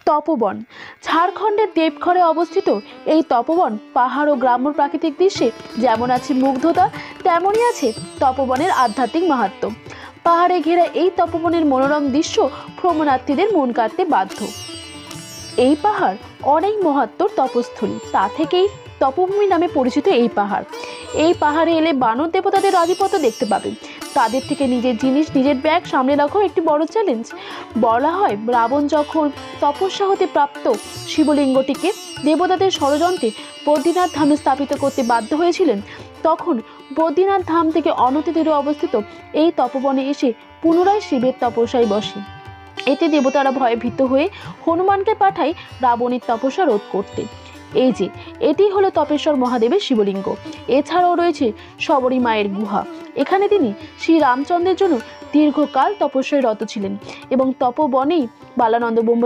তপবন ঝাড়খণ্ডের দেবঘরে অবস্থিত এই তপবন পাহাড় ও গ্রাম্য প্রাকৃতিক দৃশ্যে যেমন আছে মুগ্ধতা, তেমনই আছে তপবনের আধ্যাত্মিক মাহাত্ম্য। পাহাড়ে ঘেরা এই তপবনের মনোরম দৃশ্য ভ্রমণার্থীদের মন কাড়তে বাধ্য। এই পাহাড় অনেক মহাত্মর তপস্থলী, তা থেকেই তপভূমি নামে পরিচিত এই পাহাড়। এই পাহাড়ে এলে বানর দেবতাদের আধিপত্য দেখতে পাবেন। তাদের থেকে নিজের জিনিস, নিজের ব্যাগ সামনে রাখাও একটি বড় চ্যালেঞ্জ। বলা হয় রাবণ যখন তপস্যা হতে প্রাপ্ত শিবলিঙ্গটিকে দেবতাদের ষড়যন্ত্রে বদ্রীনাথ ধামে স্থাপিত করতে বাধ্য হয়েছিলেন, তখন বদ্রীনাথ ধাম থেকে অনতি দূরে অবস্থিত এই তপবনে এসে পুনরায় শিবের তপস্যায় বসে। এতে দেবতারা ভয়ে ভীত হয়ে হনুমানকে পাঠায় রাবণের তপস্যা রোধ করতে। এই যে এটি হলো তপেশ্বর মহাদেবের শিবলিঙ্গ। এছাড়াও রয়েছে শবরী মায়ের গুহা। এখানে তিনি শ্রী রামচন্দ্রের জন্য দীর্ঘকাল তপস্যায় রত ছিলেন এবং তপবনেই বালানন্দ